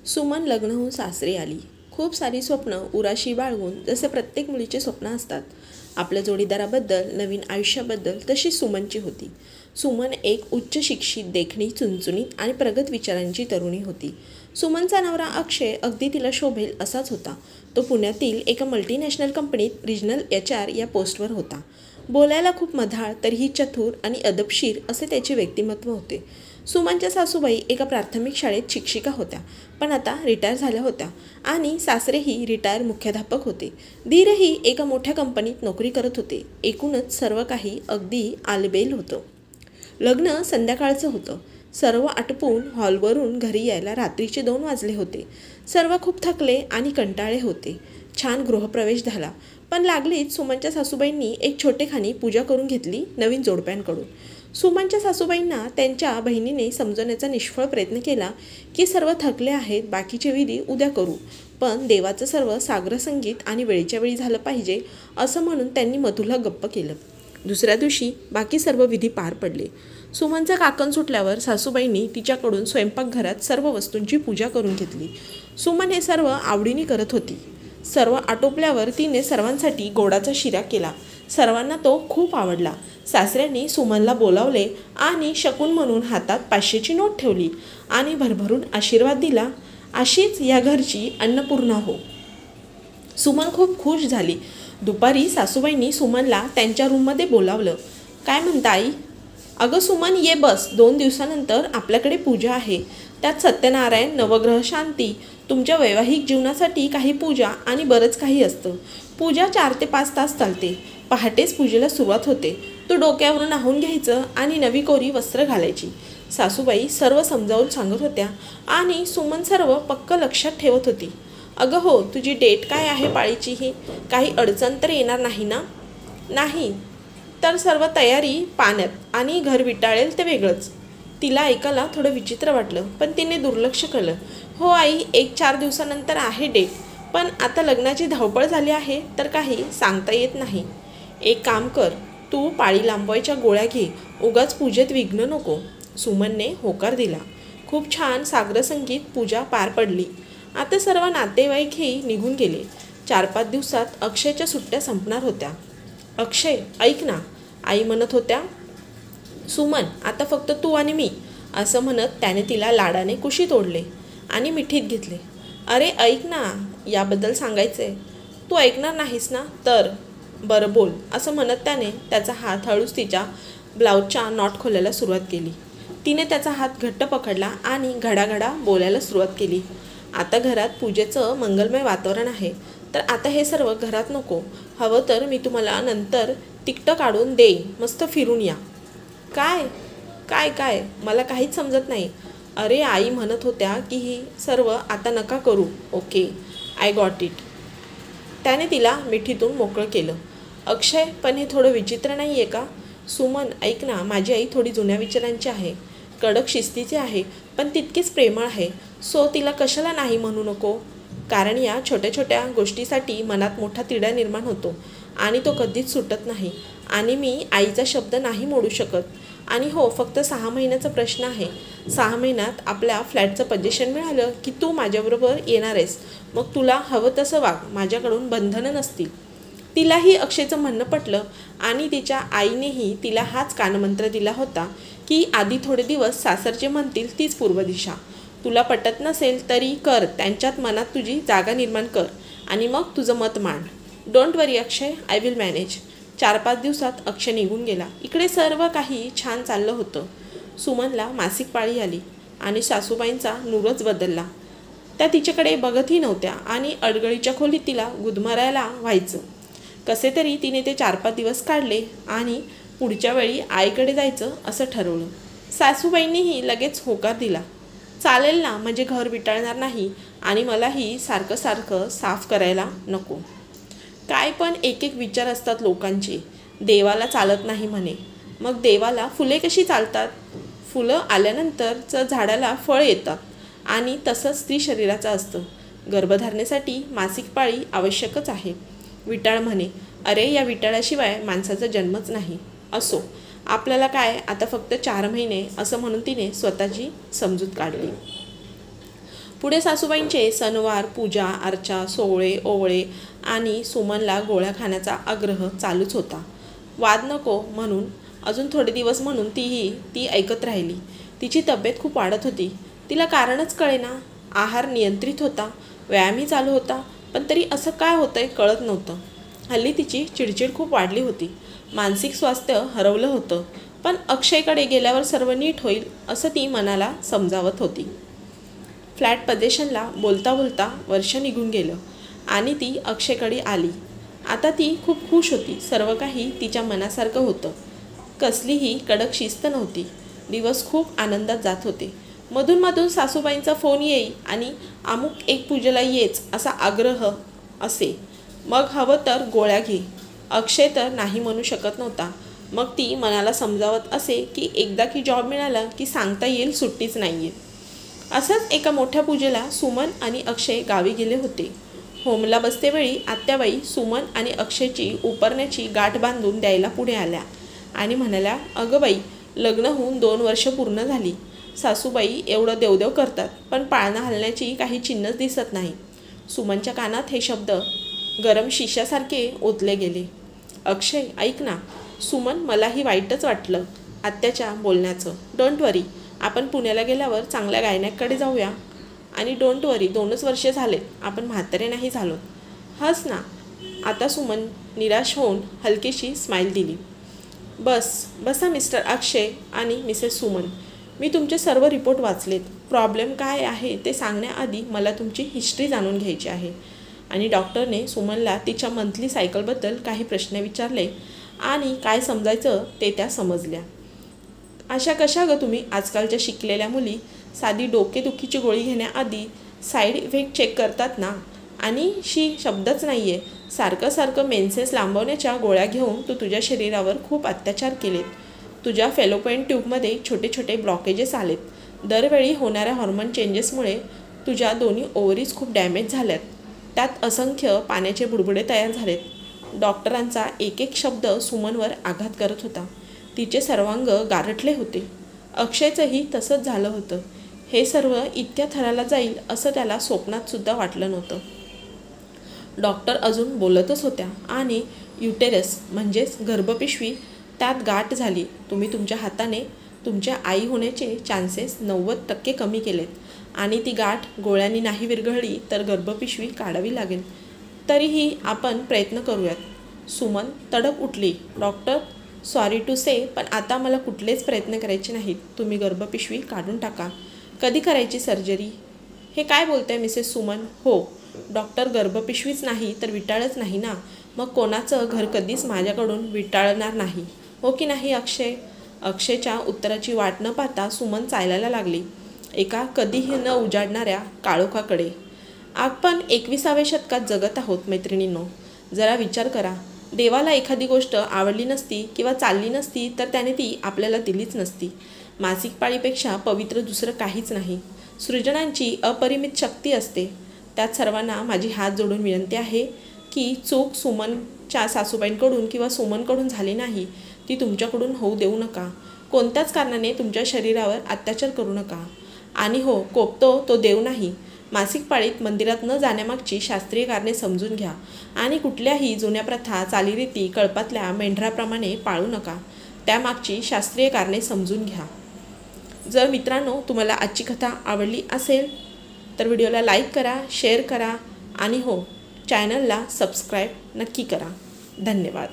सुमन लग्न होऊन सासरी आली. खूप सारी स्वप्न उराशी बाळगून जसे प्रत्येक मुलीचे स्वप्न असतात आपल्या जोडीदाराबद्दल, नवीन आयुष्याबद्दल, तशी सुमनची होती. सुमन एक उच्च शिक्षित, देखणी, चुणचुणीत आणि प्रगत विचारांची तरुणी होती. सुमनचा नवरा अक्षय अगदी तिला शोभेल असाच होता. तो पुण्यातील एका मल्टीनॅशनल कंपनीत रिजनल HR या पोस्टवर होता. बोलायला खूप मधाळ, तरीही चतुर आणि अदबशीर असे त्याचे व्यक्तिमत्व होते. सुमनच्या सासूबाई एका प्राथमिक शाळेत शिक्षिका होत्या, पण आता रिटायर झाल्या होत्या आणि सासरेही रिटायर मुख्याध्यापक होते. दीरही एका मोठ्या कंपनीत नोकरी करत होते. एकूणच सर्व काही अगदी आलबेल होतं. लग्न संध्याकाळचं होतं. सर्व आटपून हॉलवरून घरी यायला रात्रीचे 2 वाजले होते. सर्व खूप थकले आणि कंटाळे होते. छान गृहप्रवेश झाला, पण लागलीच सुमनच्या सासूबाईंनी एक छोटेखानी पूजा करून घेतली नवीन जोडप्यांकडून. सुमनच्या सासूबाईंना त्यांच्या बहिणीने समजवण्याचा निष्फळ प्रयत्न केला की सर्व थकले आहेत, बाकीचे विधी उद्या करू, पण देवाचं सर्व साग्रसंगीत आणि वेळच्या वेळी झालं पाहिजे असं म्हणून त्यांनी मधूला गप्प केलं. दुसऱ्या दिवशी बाकी सर्व विधी पार पडले. सुमनचा काकण सुटल्यावर सासूबाईंनी तिच्याकडून स्वयंपाकघरात सर्व वस्तूंची पूजा करून घेतली. सुमन हे सर्व आवडीने करत होती. सर्व आटोपल्यावर तिने सर्वांसाठी गोडाचा शिरा केला. सर्वांना तो खूप आवडला. सासऱ्यांनी सुमनला बोलावले आणि शकून म्हणून हातात 500ची नोट ठेवली आणि भरभरून आशीर्वाद दिला, अशीच या घरची अन्नपूर्णा हो. सुमन खूप खुश झाली. दुपारी सासूबाईंनी सुमनला त्यांच्या रूममध्ये बोलावलं. काय म्हणता आई? अगं सुमन, ये बस. 2 दिवसानंतर आपल्याकडे पूजा आहे. त्यात सत्यनारायण, नवग्रह शांती, तुमच्या वैवाहिक जीवनासाठी काही पूजा आणि बरंच काही असतं. पूजा 4 ते 5 तास चालते. पहाटेच पूजेला सुरुवात होते. तू डोक्यावरून नाहून घ्यायचं आणि नवी कोरी वस्त्र घालायची. सासूबाई सर्व समजावून सांगत होत्या आणि सुमन सर्व पक्क लक्षात ठेवत होती. अगं हो, तुझी डेट काय आहे पाळीची? ही काही अडचण तर येणार नाही ना? नाही तर सर्व तयारी पाण्यात आणि घर विटाळेल ते वेगळंच. तिला ऐकायला थोडं विचित्र वाटलं, पण तिने दुर्लक्ष केलं. हो आई, 1-4 दिवसानंतर आहे डेट, पण आता लग्नाची धावपळ झाली आहे तर काही सांगता येत नाही. एक काम कर, तू पाळी लांबवायच्या गोळ्या घे, उगाच पूजेत विघ्न नको. सुमनने होकार दिला. खूप छान साग्रसंगीत पूजा पार पडली. आता सर्व नातेवाईकही निघून गेले. 4-5 दिवसात अक्षयच्या सुट्ट्या संपणार होत्या. अक्षय, ऐक ना, आई म्हणत होत्या. सुमन, आता फक्त तू आणि मी, असं म्हणत त्याने तिला लाडाने कुशीत ओढले आणि मिठीत घेतले. अरे ऐक ना, याबद्दल सांगायचंय. तू ऐकणार नाहीस ना? तर बरं बोल, असं म्हणत त्याने त्याचा हात हळूच तिच्या ब्लाऊजच्या नॉट खोलायला सुरुवात केली. तिने त्याचा हात घट्ट पकडला आणि घडाघडा बोलायला सुरुवात केली. आता घरात पूजेचं मंगलमय वातावरण आहे, तर आता हे सर्व घरात नको. हवं तर मी तुम्हाला नंतर तिकीट काढून देईन, मस्त फिरून या. काय काय काय मला काहीच समजत नाही. अरे आई म्हणत होत्या की ही सर्व आता नका करू. Okay, I got it. त्याने तिला मिठीतून मोकळं केलं. अक्षय, पण हे थोडं विचित्र नाही आहे का? सुमन, ऐक ना, माझी आई थोडी जुन्या विचारांची आहे, कडक शिस्तीची आहे, पण तितकीच प्रेमळ आहे. सो तिला कशाला नाही म्हणू नको? कारण या छोट्या छोट्या गोष्टीसाठी मनात मोठा तिढा निर्माण होतो आणि तो कधीच सुटत नाही. आणि मी आईचा शब्द नाही मोडू शकत. आणि हो, फक्त 6 महिन्याचा प्रश्न आहे. 6 महिन्यात आपल्या फ्लॅटचं पोझिशन मिळालं की तू माझ्याबरोबर येणार आहेस. मग तुला हवं तसं वाग, माझ्याकडून बंधनं नसतील. तिलाही अक्षयचं म्हणणं पटलं आणि तिच्या आईनेही तिला हाच कानमंत्र दिला होता की आधी थोडे दिवस सासरचे म्हणतील तीच पूर्व दिशा. तुला पटत नसेल तरी कर, त्यांच्यात मनात तुझी जागा निर्माण कर आणि मग तुझं मत मांड. Don't worry Akshay, I will manage. 4-5 दिवसात अक्षय निघून गेला. इकडे सर्व काही छान चाललं होतं. सुमनला मासिक पाळी आली आणि सासूबाईंचा नूरच बदलला. त्या तिच्याकडे बघतही नव्हत्या आणि अडगळीच्या खोलीत तिला गुदमरायला व्हायचं. कसे तरी तिने ते 4-5 दिवस काढले आणि पुढच्या वेळी आईकडे जायचं असं ठरवलं. सासूबाईंनीही लगेच होकार दिला. चालेल ना, म्हणजे घर विटाळणार नाही आणि मलाही सारखं सारखं साफ करायला नको. काय पण एक विचार असतात लोकांचे. देवाला चालत नाही म्हणे. मग देवाला फुले कशी चालतात? फुलं आल्यानंतरच झाडाला फळ येतात आणि तसंच स्त्री शरीराचं असतं. गर्भधारणेसाठी मासिक पाळी आवश्यकच आहे. विटाळ म्हणे, अरे या विटाळाशिवाय माणसाचा जन्मच नाही. असो, आपल्याला काय, आता फक्त 4 महिने, असं म्हणून तिने स्वतःची समजूत काढली. पुढे सासूबाईंचे सणवार, पूजा अर्चा, सोहळे ओवळे आणि सुमनला गोळ्या खाण्याचा आग्रह चालूच होता. वाद नको म्हणून अजून थोडे दिवस म्हणून ती ऐकत राहिली. तिची तब्येत खूप वाढत होती. तिला कारणच कळेना. आहार नियंत्रित होता, व्यायामही चालू होता, पण तरी असं काय होतंय कळत नव्हतं. हल्ली तिची चिडचिड खूप वाढली होती. मानसिक स्वास्थ्य हरवलं होतं. पण अक्षयकडे गेल्यावर सर्व नीट होईल असं ती मनाला समजावत होती. फ्लॅट पोझिशनला बोलता बोलता वर्ष निघून गेलं आणि ती अक्षयकडे आली. आता ती खूप खुश होती. सर्व काही तिच्या मनासारखं होतं. कसलीही कडक शिस्त नव्हती. दिवस खूप आनंदात जात होते. मधून सासूबाईंचा फोन येई आणि अमुक एक पूजेला येच असा आग्रह असे. मग हवं तर गोळ्या घे. अक्षय तर नाही म्हणू शकत नव्हता. मग ती मनाला समजावत असे की एकदा की जॉब मिळाला की सांगता येईल सुट्टीच नाही आहे. असंच एका मोठ्या पूजेला सुमन आणि अक्षय गावी गेले होते. होमला बसतेवेळी आत्याबाई सुमन आणि अक्षयची उपरण्याची गाठ बांधून द्यायला पुढे आल्या आणि म्हणाल्या, अगं बाई, लग्न होऊन 2 वर्ष पूर्ण झाली. सासूबाई एवढं देवदेव करतात, पण पाळणा हलण्याची काही चिन्हच दिसत नाही. सुमनच्या कानात हे शब्द गरम शिश्यासारखे ओतले गेले. अक्षय, ऐक ना. सुमन, मलाही वाईटच वाटलं आत्याच्या बोलण्याचं. डोंट वरी, आपण पुण्याला गेल्यावर चांगल्या गायण्याकडे जाऊया. आणि डोंट वरी, 2च वर्षे झालेत, आपण म्हातारे नाही झालो. हस ना. आता सुमन निराश होऊन हलकीशी स्माईल दिली. बसा मिस्टर अक्षय आणि मिसेस सुमन. मी तुमचे सर्व रिपोर्ट वाचलेत. प्रॉब्लेम काय आहे ते सांगण्याआधी मला तुमची हिस्ट्री जाणून घ्यायची आहे. आणि डॉक्टरने सुमनला तिच्या मंथली सायकलबद्दल काही प्रश्न विचारले आणि काय समजायचं ते त्या समजल्या. अशा कशा गं तुम्ही आजकालच्या शिकलेल्या मुली साधी डोकेदुखीची गोळी घेण्याआधी साईड इफेक्ट चेक करतात ना. आणि शब्दच नाही आहे. सारखं मेन्सेस लांबवण्याच्या गोळ्या घेऊन तू तुझ्या शरीरावर खूप अत्याचार केलेत. तुझ्या फेलोपियन ट्यूबमध्ये छोटे ब्लॉकेजेस आलेत. दरवेळी होणाऱ्या हॉर्मोन चेंजेसमुळे तुझ्या दोन्ही ओव्हरीज खूप डॅमेज झाल्यात. त्यात असंख्य पाण्याचे बुडबुडे तयार झालेत. डॉक्टरांचा एक शब्द सुमनवर आघात करत होता. तिचे सर्वांग गारठले होते. अक्षयचंही तसंच झालं होतं. हे सर्व इतक्या थराला जाईल असं त्याला स्वप्नात सुद्धा वाटलं नव्हतं. डॉक्टर अजून बोलतच होत्या आणि युटेरस म्हणजेच गर्भपिशवी त्यात गाठ झाली. तुम्ही तुमच्या हाताने तुमच्या आई होण्याचे चान्सेस 90% कमी केलेत आणि ती गाठ गोळ्यांनी नाही विरघळली तर गर्भपिशवी काढावी लागेल. तरीही आपण प्रयत्न करूयात. सुमन तडक उठली. डॉक्टर, सॉरी टू से, पण आता मला कुठलेच प्रयत्न करायचे नाहीत. तुम्ही गर्भपिशवी काढून टाका. कधी करायची सर्जरी? हे काय बोलताय मिसेस सुमन? हो डॉक्टर, गर्भपिशवीच नाही तर विटाळच नाही ना. मग कोणाचं घर कधीच माझ्याकडून विटाळणार नाही, हो की नाही अक्षय? अक्षयच्या उत्तराची वाट न पाहता सुमन चालायला लागली एका कधीही न उजाडणाऱ्या काळोखाकडे. आपण 21व्या शतकात जगत आहोत मैत्रिणींनो. जरा विचार करा. देवाला एखादी गोष्ट आवडली नसती किंवा चालली नसती तर त्याने ती आपल्याला दिलीच नसती. मासिक पाळीपेक्षा पवित्र दुसरं काहीच नाही. सृजनांची अपरिमित शक्ती असते. त्यात सर्वांना माझी हात जोडून विनंती आहे की चूक सुमनच्या सासूबाईंकडून किंवा सुमनकडून झाली नाही ती तुमच्याकडून होऊ देऊ नका. कोणत्याच कारणाने तुमच्या शरीरावर अत्याचार करू नका. आणि हो, कोपतो तो देव नाही. मासिक पाळीत मंदिरात न जाण्यामागची शास्त्रीय कारणे समजून घ्या आणि कुठल्याही जुन्या प्रथा चालीरीती कळपातल्या मेंढराप्रमाणे पाळू नका. त्यामागची शास्त्रीय कारणे समजून घ्या. जर मित्रांनो तुम्हाला आजची कथा आवडली असेल तर व्हिडिओला लाईक करा, शेअर करा आणि हो, चॅनलला सबस्क्राईब नक्की करा. धन्यवाद.